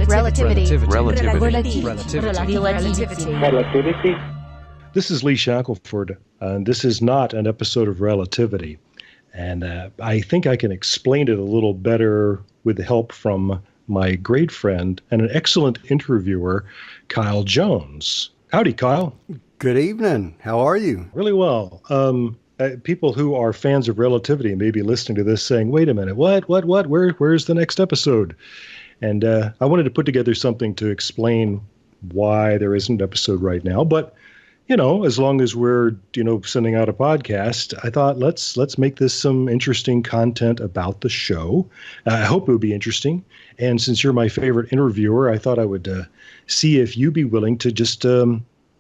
Relativity. This is Lee Shackleford, and this is not an episode of Relativity. And I think I can explain it a little better with the help from my great friend and an excellent interviewer, Kyle Jones. Howdy, Kyle. Good evening. How are you? Really well. People who are fans of Relativity may be listening to this saying, wait a minute, what? Where's the next episode? And I wanted to put together something to explain why there isn't an episode right now. But, you know, as long as we're, sending out a podcast, I thought let's make this some interesting content about the show. I hope it would be interesting. And since you're my favorite interviewer, I thought I would see if you'd be willing to just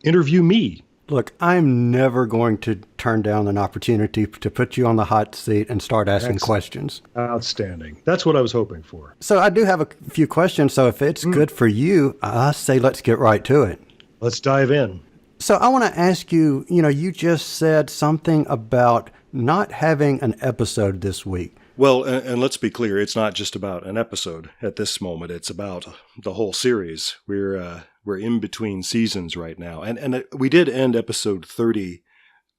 interview me. Look, I'm never going to turn down an opportunity to put you on the hot seat and start asking questions. Outstanding. That's what I was hoping for. So I do have a few questions. So if it's good for you, I say let's get right to it. Let's dive in. So I want to ask you, you just said something about not having an episode this week. Well, and let's be clear, it's not just about an episode at this moment. It's about the whole series. We're in between seasons right now. And we did end episode 30,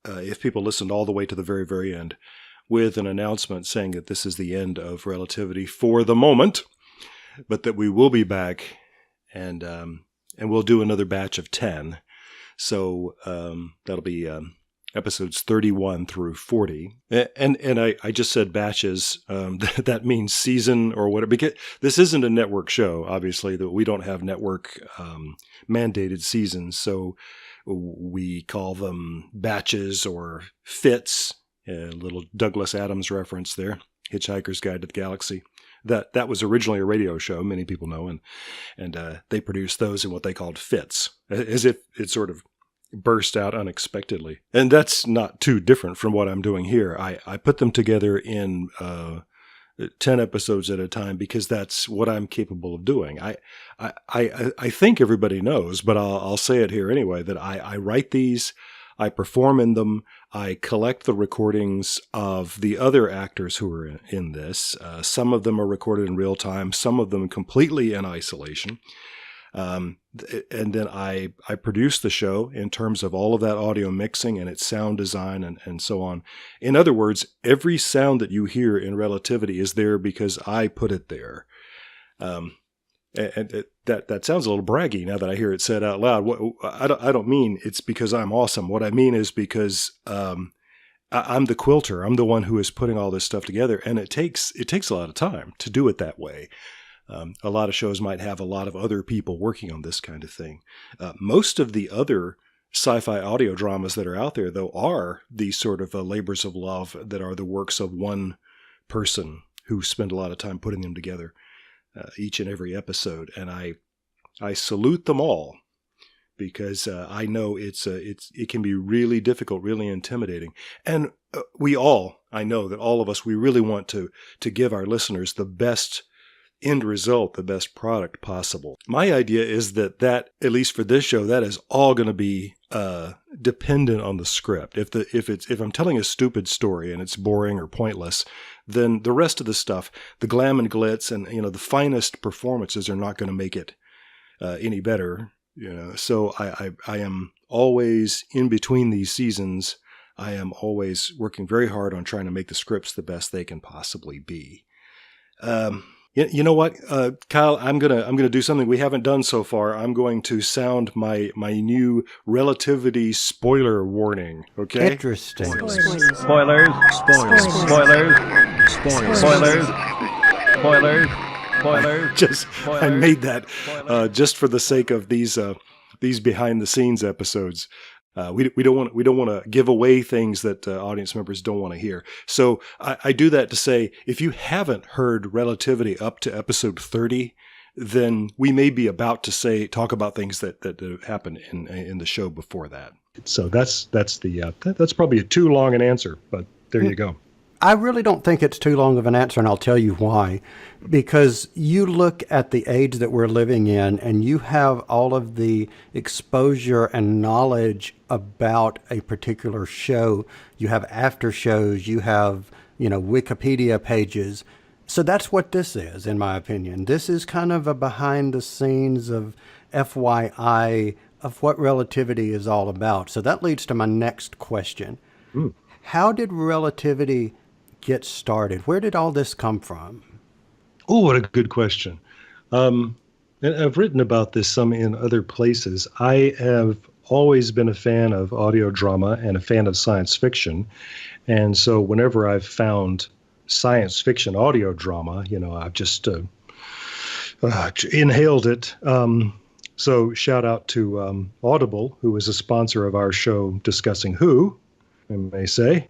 if people listened all the way to the very, very end, with an announcement saying that this is the end of Relativity for the moment, but that we will be back and we'll do another batch of 10. So that'll be episodes 31 through 40. And I just said batches. That means season or whatever. Because this isn't a network show, obviously. That we don't have network mandated seasons. So we call them batches or fits. A little Douglas Adams reference there. Hitchhiker's Guide to the Galaxy. That was originally a radio show, many people know, and they produced those in what they called fits, as if it sort of burst out unexpectedly. And that's not too different from what I'm doing here. I put them together in 10 episodes at a time because that's what I'm capable of doing. I think everybody knows, but I'll say it here anyway, that I write these, I perform in them, I collect the recordings of the other actors who are in this. Some of them are recorded in real time, some of them completely in isolation. And then I produce the show in terms of all of that audio mixing and its sound design and so on. In other words, every sound that you hear in Relativity is there because I put it there. And that sounds a little braggy now that I hear it said out loud. I don't mean it's because I'm awesome. What I mean is because I'm the quilter. I'm the one who is putting all this stuff together, and it takes a lot of time to do it that way. A lot of shows might have a lot of other people working on this kind of thing. Most of the other sci-fi audio dramas that are out there, though, are these sort of labors of love that are the works of one person who spent a lot of time putting them together. Each and every episode, and I salute them all because I know it can be really difficult, really intimidating, and I know that all of us, we really want to give our listeners the best end result, the best product possible. My idea is that at least for this show, that is all going to be dependent on the script. If I'm telling a stupid story and it's boring or pointless, then the rest of the stuff, the glam and glitz and the finest performances are not going to make it any better. So I am always in between these seasons. I am always working very hard on trying to make the scripts the best they can possibly be. You know what, Kyle? I'm gonna do something we haven't done so far. I'm going to sound my new Relativity spoiler warning. Okay. Interesting. Spoilers. Spoilers. I made that just for the sake of these behind the scenes episodes. We don't want to give away things that audience members don't want to hear. So I do that to say, if you haven't heard Relativity up to episode 30, then we may be about to talk about things that happened in the show before that. So that's probably too long an answer, but there you go. I really don't think it's too long of an answer, and I'll tell you why. Because you look at the age that we're living in, and you have all of the exposure and knowledge about a particular show. You have after shows, you have, Wikipedia pages. So that's what this is, in my opinion. This is kind of a behind the scenes of FYI of what relativity is all about. So that leads to my next question. Hmm. How did relativity get started? Where did all this come from? Oh, what a good question. Um, and I've written about this some in other places. I have always been a fan of audio drama and a fan of science fiction. And so whenever I've found science fiction audio drama, I've just inhaled it. So shout out to Audible, who is a sponsor of our show discussing Who, I may say,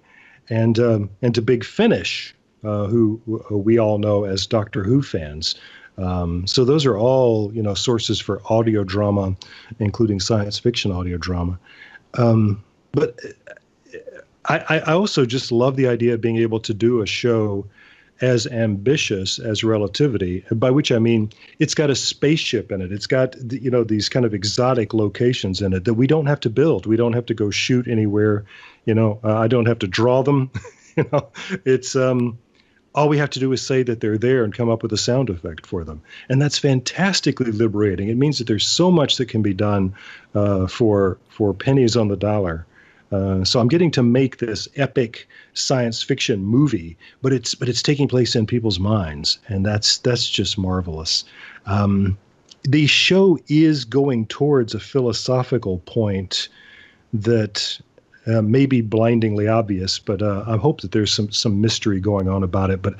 and to Big Finish, who we all know as Doctor Who fans. So those are all sources for audio drama, including science fiction audio drama. But I also just love the idea of being able to do a show as ambitious as Relativity, by which I mean it's got a spaceship in it. It's got these kind of exotic locations in it that we don't have to build. We don't have to go shoot anywhere. I don't have to draw them. It's all we have to do is say that they're there and come up with a sound effect for them, and that's fantastically liberating. It means that there's so much that can be done for pennies on the dollar. So I'm getting to make this epic science fiction movie, but it's taking place in people's minds, and that's just marvelous. The show is going towards a philosophical point that may be blindingly obvious, but I hope that there's some mystery going on about it. But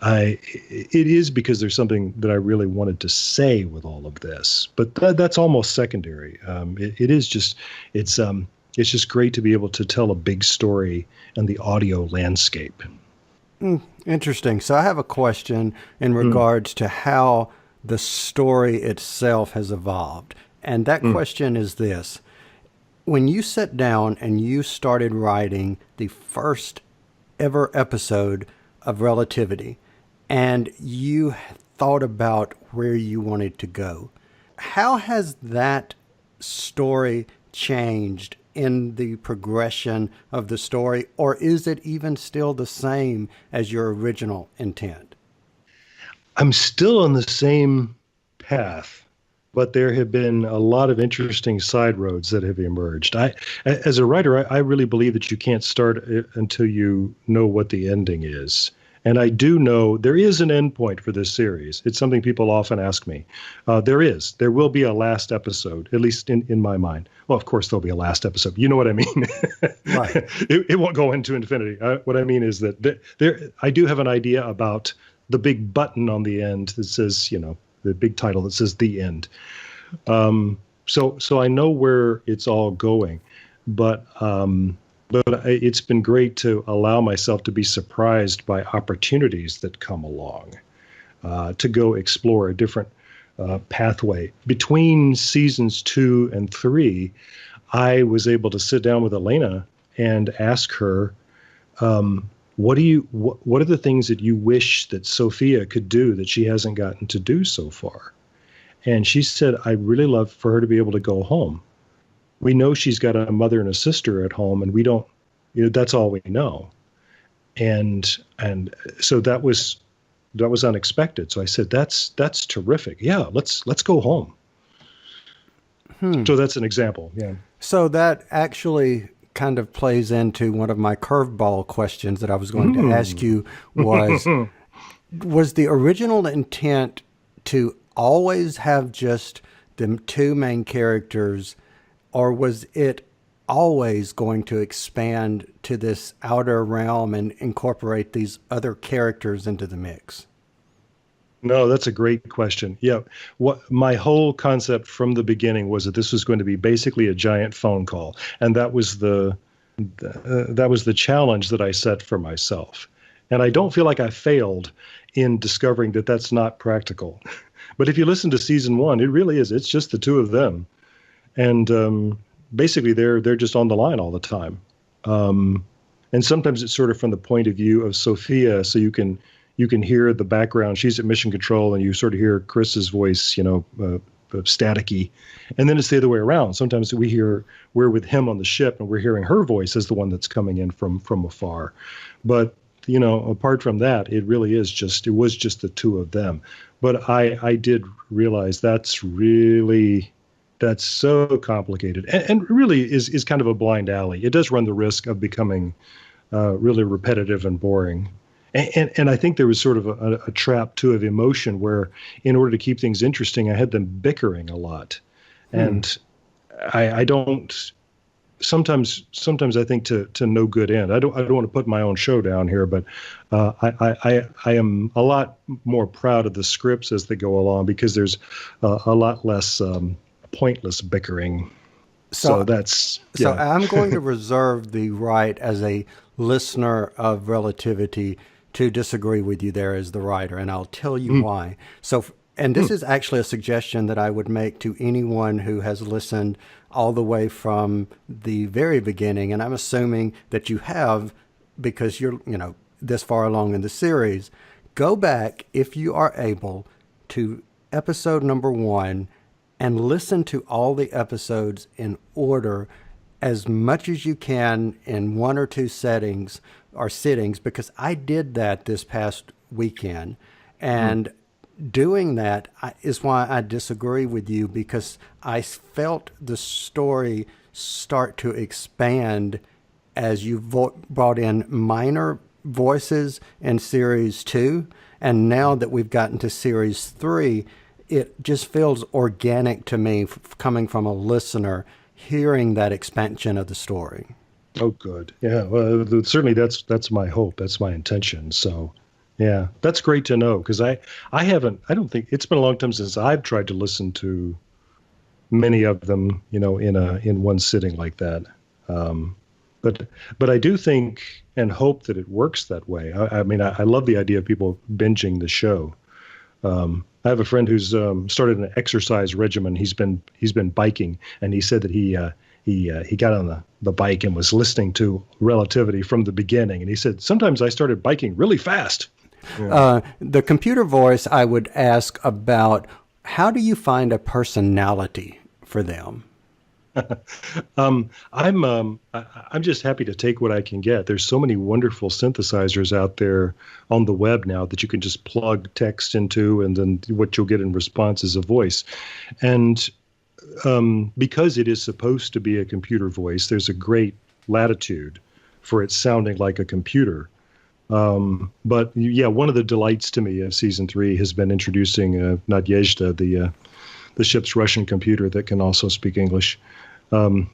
it is because there's something that I really wanted to say with all of this. But that's almost secondary. It's just great to be able to tell a big story in the audio landscape. Interesting. So I have a question in regards to how the story itself has evolved. And that question is this. When you sat down and you started writing the first ever episode of Relativity, and you thought about where you wanted to go, how has that story changed in the progression of the story, or is it even still the same as your original intent? I'm still on the same path, but there have been a lot of interesting side roads that have emerged. As a writer, I really believe that you can't start until you know what the ending is. And I do know there is an end point for this series. It's something people often ask me. There will be a last episode, at least in my mind. Well, of course, there'll be a last episode. You know what I mean? Right. It won't go into infinity. What I mean is that I do have an idea about the big button on the end that says, the big title that says the end. So I know where it's all going, but it's been great to allow myself to be surprised by opportunities that come along, to go explore a different pathway. Between seasons 2 and 3, I was able to sit down with Elena and ask her, what are the things that you wish that Sophia could do that she hasn't gotten to do so far? And she said, I'd really love for her to be able to go home. We know she's got a mother and a sister at home, and we don't, that's all we know. And so that was unexpected. So I said, that's terrific. Yeah, let's go home. So that's an example. Yeah. So that actually kind of plays into one of my curveball questions that I was going to ask you was the original intent to always have just the two main characters, or was it always going to expand to this outer realm and incorporate these other characters into the mix? No, that's a great question. Yeah, what my whole concept from the beginning was that this was going to be basically a giant phone call, and that was the challenge that I set for myself. And I don't feel like I failed in discovering that that's not practical. But if you listen to season 1, it really is. It's just the two of them, and basically they're just on the line all the time. And sometimes it's sort of from the point of view of Sophia, so you can hear the background. She's at mission control, and you sort of hear Chris's voice, staticky. And then it's the other way around. Sometimes we're with him on the ship, and we're hearing her voice as the one that's coming in from afar. But apart from that, it was just the two of them. But I did realize that's so complicated, and really is kind of a blind alley. It does run the risk of becoming really repetitive and boring. And I think there was sort of a trap too of emotion where, in order to keep things interesting, I had them bickering a lot, and I don't. Sometimes I think to no good end. I don't want to put my own show down here, but I am a lot more proud of the scripts as they go along because there's a lot less pointless bickering. So I'm going to reserve the right as a listener of Relativity to disagree with you there as the writer, and I'll tell you why. And this is actually a suggestion that I would make to anyone who has listened all the way from the very beginning, and I'm assuming that you have because you're, this far along in the series. Go back, if you are able, to episode number 1 and listen to all the episodes in order as much as you can in 1 or 2 settings or sittings, because I did that this past weekend. And doing that is why I disagree with you, because I felt the story start to expand as you brought in minor voices in series 2. And now that we've gotten to series 3, it just feels organic to me coming from a listener, hearing that expansion of the story. Oh, good. Yeah. Well, certainly that's my hope. That's my intention. So, yeah, that's great to know, because I don't think it's been a long time since I've tried to listen to many of them, in one sitting like that. But I do think and hope that it works that way. I mean, I love the idea of people binging the show. I have a friend who's started an exercise regimen. He's been biking, and he said that he got on the bike and was listening to Relativity from the beginning. And he said, sometimes I started biking really fast. Yeah. The computer voice, I would ask about, how do you find a personality for them? I'm just happy to take what I can get. There's so many wonderful synthesizers out there on the web now that you can just plug text into, and then what you'll get in response is a voice. And because it is supposed to be a computer voice, there's a great latitude for it sounding like a computer. But yeah, one of the delights to me of season 3 has been introducing Nadezhda, the ship's Russian computer that can also speak English. And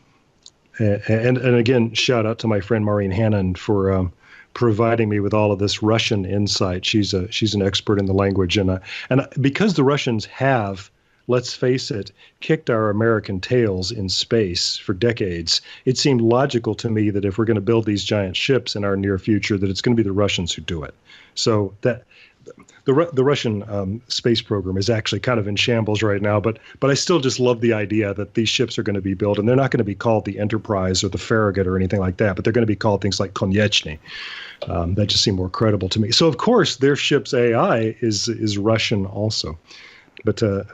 again, shout out to my friend Maureen Hannon for providing me with all of this Russian insight. She's an expert in the language, and because the Russians have, let's face it, kicked our American tails in space for decades, it seemed logical to me that if we're going to build these giant ships in our near future, that it's going to be the Russians who do it. So that the Russian space program is actually kind of in shambles right now, but I still just love the idea that these ships are going to be built, and they're not going to be called the Enterprise or the Farragut or anything like that, but they're going to be called things like Konieczny. That just seemed more credible to me. So of course their ship's AI is Russian also. But the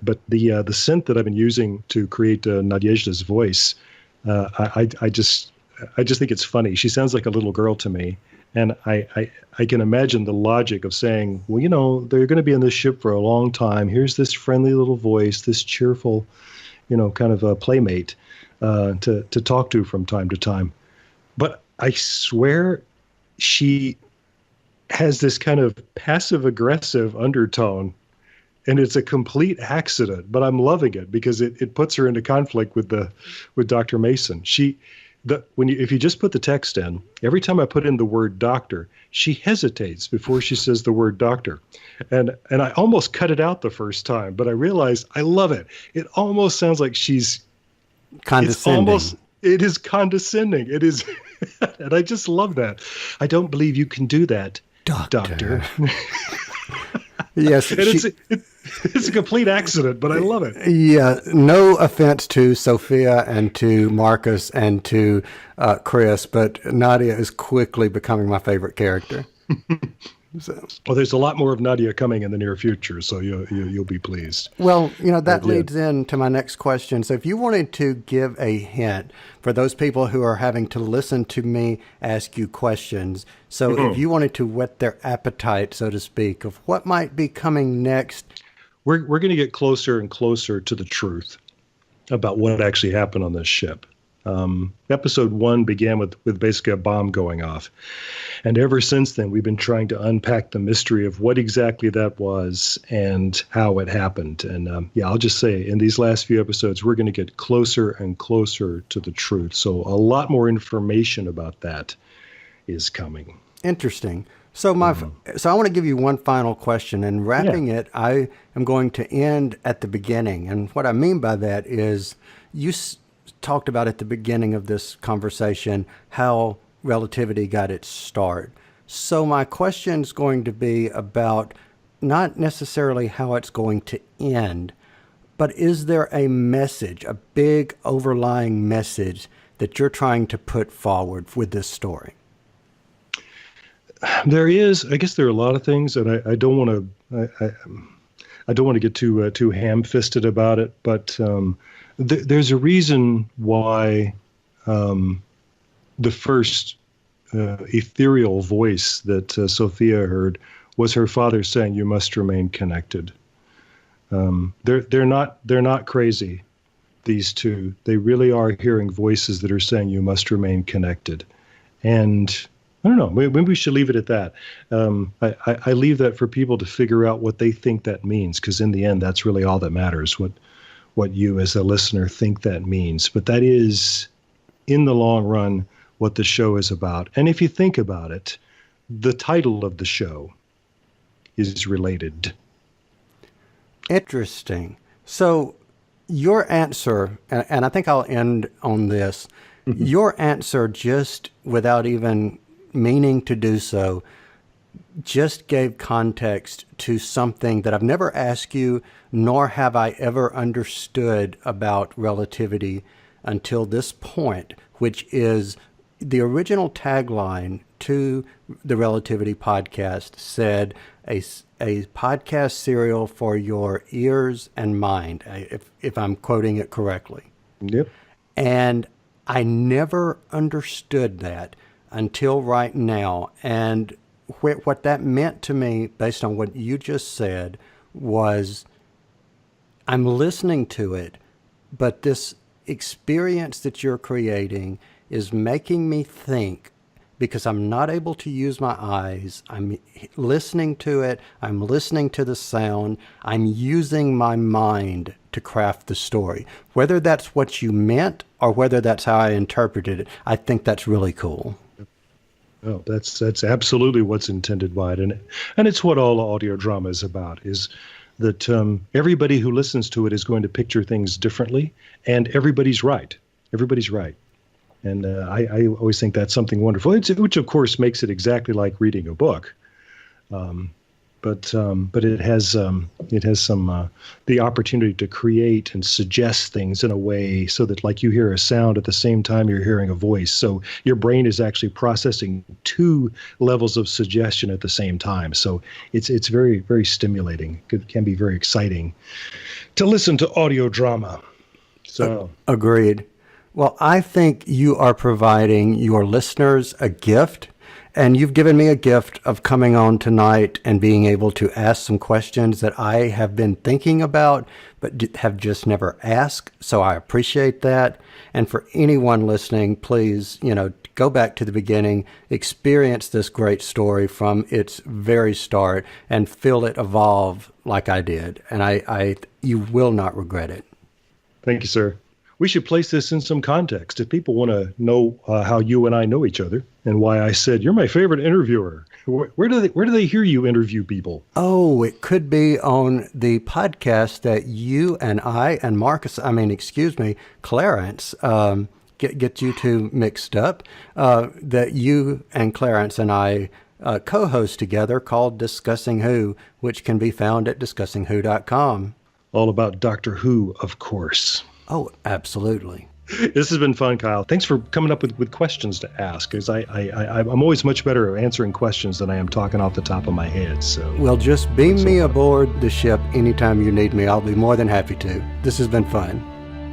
synth that I've been using to create Nadezhda's voice, I just think it's funny. She sounds like a little girl to me, and I can imagine the logic of saying, well, they're going to be on this ship for a long time. Here's this friendly little voice, this cheerful, kind of a playmate to talk to from time to time. But I swear she has this kind of passive aggressive undertone. And it's a complete accident, but I'm loving it because it puts her into conflict with Dr. Mason. If you just put the text in, every time I put in the word doctor, she hesitates before she says the word doctor. And I almost cut it out the first time, but I realized I love it. It almost sounds like she's condescending. It is condescending. It is, and I just love that. I don't believe you can do that, doctor. Yes, it's a complete accident, but I love it. Yeah, no offense to Sophia and to Marcus and to Chris, but Nadia is quickly becoming my favorite character. So, Well, there's a lot more of Nadia coming in the near future, so you'll be pleased. well, that Yeah. leads into my next question. So if you wanted to give a hint for those people who are having to listen to me ask you questions, so if you wanted to whet their appetite, so to speak, of what might be coming next. We're going to get closer and closer to the truth about what actually happened on this ship. Episode 1 began with basically a bomb going off. And ever since then, we've been trying to unpack the mystery of what exactly that was and how it happened. And I'll just say in these last few episodes, we're going to get closer and closer to the truth. So a lot more information about that is coming. Interesting. So so I want to give you one final question, and wrapping it, I am going to end at the beginning. And what I mean by that is you talked about at the beginning of this conversation how relativity got its start. So my question is going to be about not necessarily how it's going to end, but is there a message, a big overlying message that you're trying to put forward with this story? There is. I guess there are a lot of things, and I don't want to. I don't want to get too ham-fisted about it, but there's a reason why the first ethereal voice that Sophia heard was her father saying, "You must remain connected." They're not crazy. These two, they really are hearing voices that are saying, "You must remain connected," and I don't know. Maybe we should leave it at that. I leave that for people to figure out what they think that means, because in the end, that's really all that matters, what you as a listener think that means. But that is, in the long run, what the show is about. And if you think about it, the title of the show is related. Interesting. So your answer, and I think I'll end on this, your answer, just without even meaning to do so, just gave context to something that I've never asked you, nor have I ever understood about relativity until this point, which is the original tagline to the Relativity podcast said, a podcast serial for your ears and mind, if I'm quoting it correctly. Yep. And I never understood that until right now. And what that meant to me, based on what you just said, was I'm listening to it, but this experience that you're creating is making me think, because I'm not able to use my eyes. I'm listening to it. I'm listening to the sound. I'm using my mind to craft the story. Whether that's what you meant or whether that's how I interpreted it, I think that's really cool. Oh, that's absolutely what's intended by it, and it's what all audio drama is about. Is that everybody who listens to it is going to picture things differently, and everybody's right. Everybody's right, and I always think that's something wonderful. Which of course makes it exactly like reading a book, but it has some the opportunity to create and suggest things in a way so that, like, you hear a sound at the same time you're hearing a voice. So your brain is actually processing two levels of suggestion at the same time. So it's very, very stimulating. It can be very exciting to listen to audio drama. So Agreed. Well, I think you are providing your listeners a gift. And you've given me a gift of coming on tonight and being able to ask some questions that I have been thinking about, but have just never asked. So I appreciate that. And for anyone listening, please, go back to the beginning, experience this great story from its very start, and feel it evolve like I did. And you will not regret it. Thank you, sir. We should place this in some context. If people want to know how you and I know each other and why I said you're my favorite interviewer, where do they hear you interview people? Oh, it could be on the podcast that you and I and Clarence, get you two mixed up, that you and Clarence and I co-host together, called Discussing Who, which can be found at discussingwho.com. All about Doctor Who, of course. Oh, absolutely. This has been fun, Kyle. Thanks for coming up with questions to ask, because I'm always much better at answering questions than I am talking off the top of my head. So, Well, just beam me aboard the ship anytime you need me. I'll be more than happy to. This has been fun.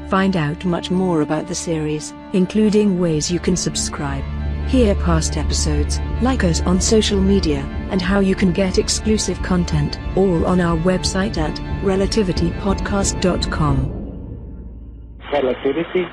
Find out much more about the series, including ways you can subscribe, hear past episodes, like us on social media, and how you can get exclusive content, all on our website at relativitypodcast.com. Relativity.